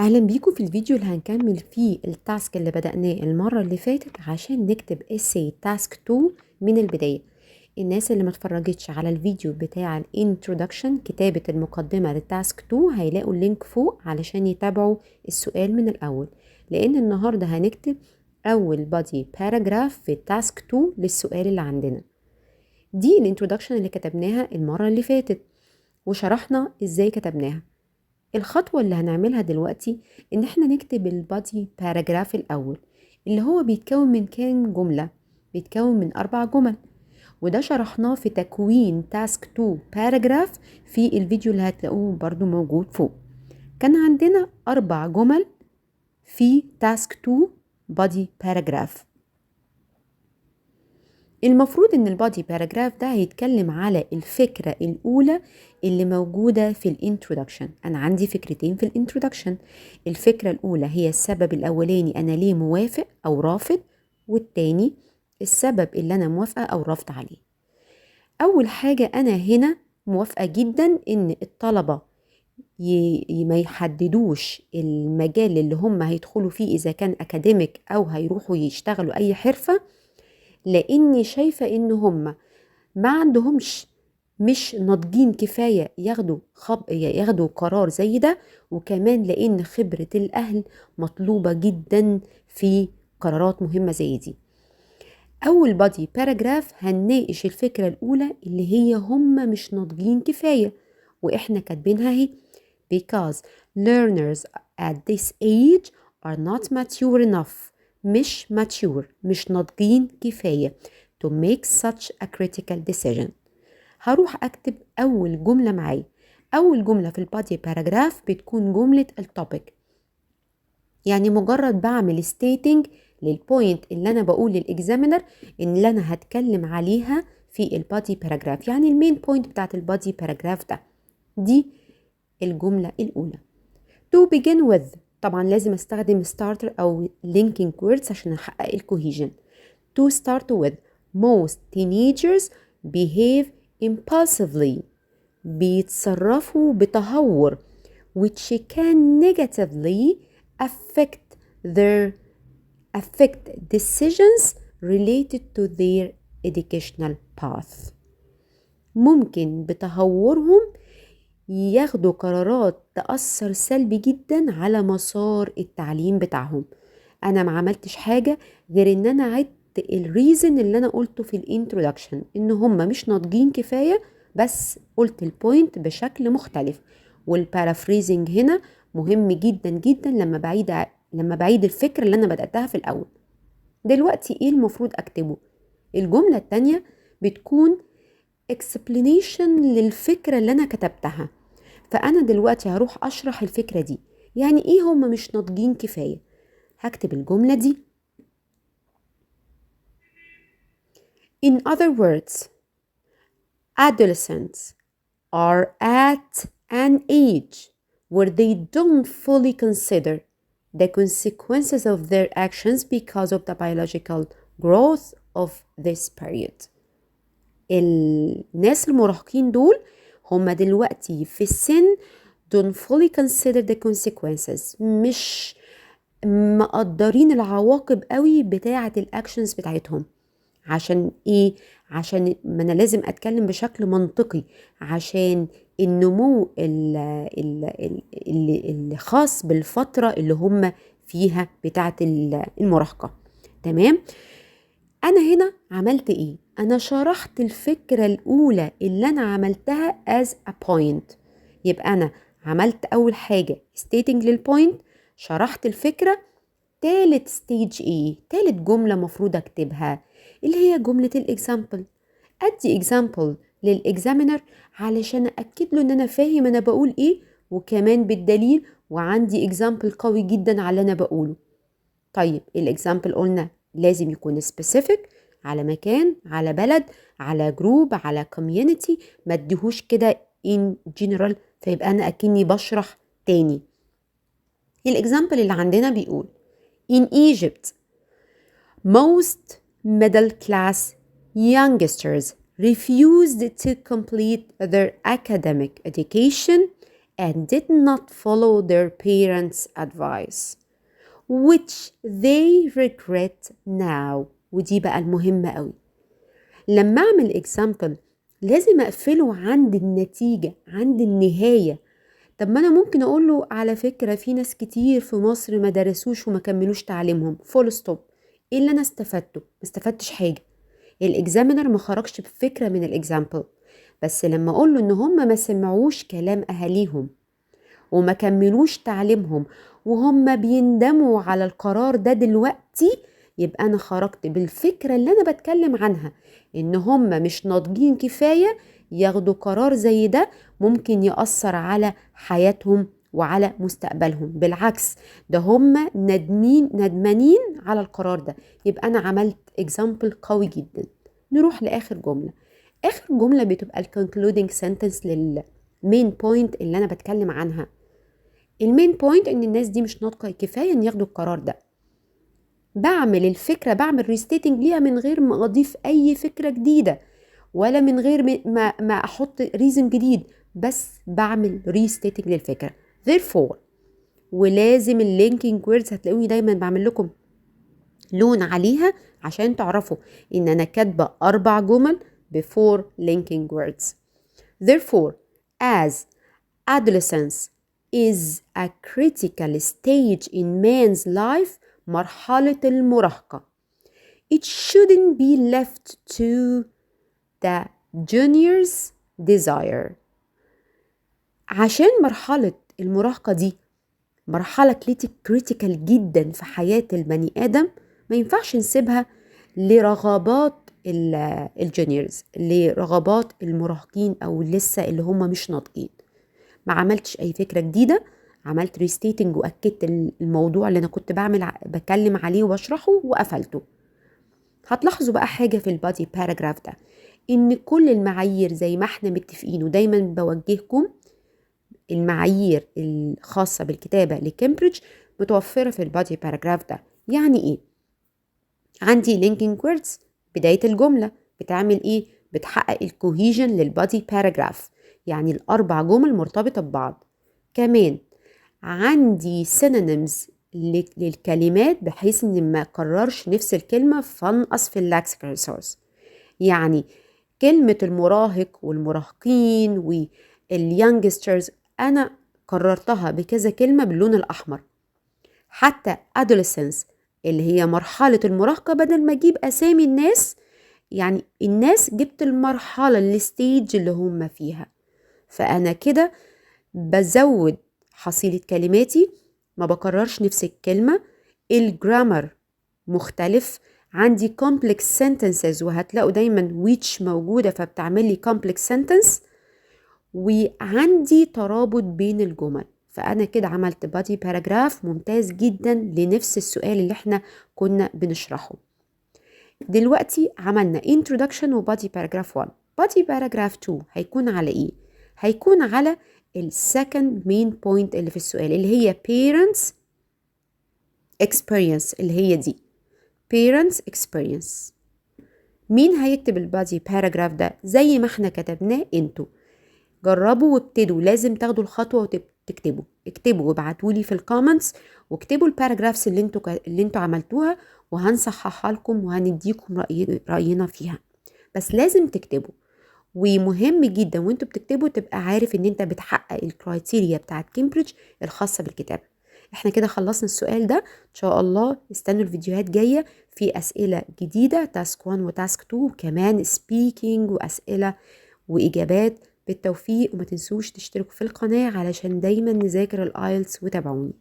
أهلا بيكم في الفيديو اللي هنكمل فيه التاسك اللي بدأناه المرة اللي فاتت عشان نكتب essay تاسك 2 من البداية. الناس اللي ما اتفرجتش على الفيديو بتاع الانترودكشن كتابة المقدمة للتاسك 2 هيلاقوا اللينك فوق علشان يتابعوا السؤال من الأول، لأن النهاردة هنكتب أول body paragraph في التاسك 2 للسؤال اللي عندنا. دي الانترودكشن اللي كتبناها المرة اللي فاتت وشرحنا ازاي كتبناها. الخطوة اللي هنعملها دلوقتي ان احنا نكتب البادي باراجراف الاول اللي هو بيتكون من كام جملة؟ بيتكون من 4 جمل، وده شرحناه في تكوين تاسك 2 باراجراف في الفيديو اللي هتلاقوه برضو موجود فوق. كان عندنا 4 جمل في تاسك 2 بادي باراجراف. المفروض ان البادي باراجراف ده هيتكلم على الفكرة الاولى اللي موجودة في الانترودكشن. انا عندي فكرتين في الانترودكشن. الفكرة الاولى هي السبب الاولاني انا ليه موافق او رافض، والتاني السبب اللي انا موافقة او رافض عليه. اول حاجة انا هنا موافقة جدا ان الطلبة ما يحددوش المجال اللي هم هيدخلوا فيه اذا كان اكاديميك او هيروحوا يشتغلوا اي حرفة، لاني شايفة ان هم ما عندهمش، مش ناضجين كفاية ياخدوا قرار زي ده، وكمان لان خبرة الاهل مطلوبة جدا في قرارات مهمة زي دي. اول بادي باراجراف هنناقش الفكرة الاولى اللي هي هم مش ناضجين كفاية، واحنا كاتبينها اهي because learners at this age are not mature enough. مش ناضجين كفاية to make such a critical decision. هروح أكتب أول جملة معايا. أول جملة في البادي باراجراف بتكون جملة التوبيك، يعني مجرد بعمل stating للبوينت اللي أنا بقول للإكزامينر إن اللي أنا هتكلم عليها في البادي باراجراف، يعني المين بوينت بتاعت البادي باراجراف ده. دي الجملة الأولى. to begin with طبعا لازم استخدم starter أو linking words عشان أحقق الكوهيجن. to start with most teenagers behave impulsively. بيتصرفوا بتهور which can negatively affect decisions related to their educational path. ممكن بتهورهم ياخدوا قرارات تأثر سلبي جدا على مسار التعليم بتاعهم. انا ما عملتش حاجة غير ان انا عدت الريزن اللي انا قلته في الانترودكشن ان هم مش ناضجين كفاية، بس قلت البوينت بشكل مختلف. والبارافريزنج هنا مهم جدا جدا لما بعيد الفكرة اللي انا بدأتها في الاول. دلوقتي ايه المفروض اكتبه؟ الجملة التانية بتكون explanation للفكرة اللي انا كتبتها. فانا دلوقتي هروح اشرح الفكرة دي، يعني ايه هم مش ناضجين كفاية. هكتب الجملة دي In other words, adolescents are at an age where they don't fully consider the consequences of their actions because of the biological growth of this period. الناس المراهقين دول هم دلوقتي في السن don't fully consider the consequences، مش مقدرين العواقب قوي بتاعة الاكشنز بتاعتهم. عشان ايه؟ عشان ما انا لازم اتكلم بشكل منطقي، عشان النمو اللي خاص بالفترة اللي هم فيها بتاعة المراهقة. تمام؟ انا هنا عملت ايه؟ انا شرحت الفكرة الاولى اللي انا عملتها as a point. يبقى انا عملت اول حاجة stating للبوينت، شرحت الفكرة. تالت ستيج ايه؟ تالت جملة مفروض اكتبها اللي هي جملة الاكزامبل. ادي اكزامبل للاكزامينر علشان اكد له ان انا فاهم انا بقول ايه، وكمان بالدليل، وعندي اكزامبل قوي جدا على اللي انا بقوله. طيب الاكزامبل قلنا لازم يكون specific، على مكان، على بلد، على جروب، على كوميونتي، ما اديهوش كده in general فيبقى انا اكني بشرح تاني. الاكزامبل اللي عندنا بيقول In Egypt, most middle-class youngsters refused to complete their academic education and did not follow their parents' advice which they regret now. ودي بقى المهمة قوي. لما أعمل example لازم أقفله عند النتيجة، عند النهاية. طب ما أنا ممكن أقوله على فكرة في ناس كتير في مصر ما درسوش وما كملوش تعليمهم، فول ستوب. إيه اللي أنا استفدته؟ ما استفدتش حاجة. الإكزامينر ما خرجش بفكرة من الإكزامبل. بس لما أقوله إن هم ما سمعوش كلام أهاليهم وما كملوش تعليمهم وهم بيندموا على القرار ده دلوقتي، يبقى أنا خرجت بالفكرة اللي أنا بتكلم عنها، إن هم مش ناضجين كفاية ياخدوا قرار زي ده ممكن يأثر على حياتهم وعلى مستقبلهم. بالعكس، ده هم ندمانين على القرار ده. يبقى أنا عملت example قوي جدا. نروح لآخر جملة. آخر جملة بتبقى concluding sentence للمين بوينت اللي أنا بتكلم عنها. المين بوينت ان الناس دي مش ناضجه كفايه ان ياخدوا القرار ده. بعمل الفكره، بعمل ريستيتنج ليها من غير ما اضيف اي فكره جديده ولا من غير ما احط ريزن جديد، بس بعمل ريستيتنج للفكره. therefore، ولازم اللينكينج ووردز هتلاقوني دايما بعمل لكم لون عليها عشان تعرفوا ان انا كاتبه 4 جمل before linking words. therefore as adolescence is a critical stage in man's life، مرحلة المراهقة. It shouldn't be left to the junior's desire. عشان مرحلة المراهقة دي مرحلة كريتيكال جدا في حياة البني آدم، ما ينفعش نسيبها لرغبات الجونيورز، لرغبات المراهقين أو لسه اللي هم مش ناضجين. ما عملتش اي فكرة جديدة، عملت ريستيتنج واكدت الموضوع اللي انا كنت بكلم عليه وبشرحه وقفلته. هتلاحظوا بقى حاجة في البادي باراجراف ده، ان كل المعايير زي ما احنا متفقين، ودايما بوجهكم المعايير الخاصة بالكتابة لكامبريدج متوفرة في البادي باراجراف ده. يعني ايه؟ عندي linking words بداية الجملة بتعمل ايه؟ بتحقق الكوهيجن للبادي باراجراف، يعني ال4 جمل مرتبطة ببعض. كمان عندي synonyms للكلمات بحيث ان ما اكررش نفس الكلمة فانقص في اللكسيكال ريسورس. يعني كلمة المراهق والمراهقين واليانجسترز انا كررتها بكذا كلمة باللون الاحمر. حتى adolescence اللي هي مرحلة المراهقة بدل ما اجيب اسامي الناس، يعني الناس جبت المرحلة الستيج اللي هم فيها. فأنا كده بزود حصيلة كلماتي، ما بكررش نفس الكلمة، الجرامر مختلف، عندي complex sentences وهتلاقوا دايما which موجودة فبتعمل لي complex sentence، وعندي ترابط بين الجمل. فأنا كده عملت body paragraph ممتاز جدا لنفس السؤال اللي احنا كنا بنشرحه. دلوقتي عملنا introduction و body paragraph 1. body paragraph 2 هيكون على ايه؟ هيكون على second main point اللي في السؤال، اللي هي parents experience، اللي هي دي parents experience. مين هيكتب البادي باراجراف ده زي ما احنا كتبناه؟ انتوا جربوا وابتدوا، لازم تاخدوا الخطوة وتكتبوا. اكتبوا وابعتولي في الكومنتس، واكتبوا الباراجرافز اللي انتوا عملتوها وهنصححها لكم وهنديكم رأينا فيها. بس لازم تكتبوا، ومهم جدا وانتوا بتكتبوا تبقى عارف ان انت بتحقق الكرايتيريا بتاعت كامبريدج الخاصة بالكتابة. احنا كده خلصنا السؤال ده. ان شاء الله استنوا الفيديوهات جاية في اسئلة جديدة، تاسك 1 وتاسك 2، وكمان سبيكينج واسئلة واجابات. بالتوفيق، وما تنسوش تشتركوا في القناة علشان دايما نذاكر الايلتس، وتابعوني.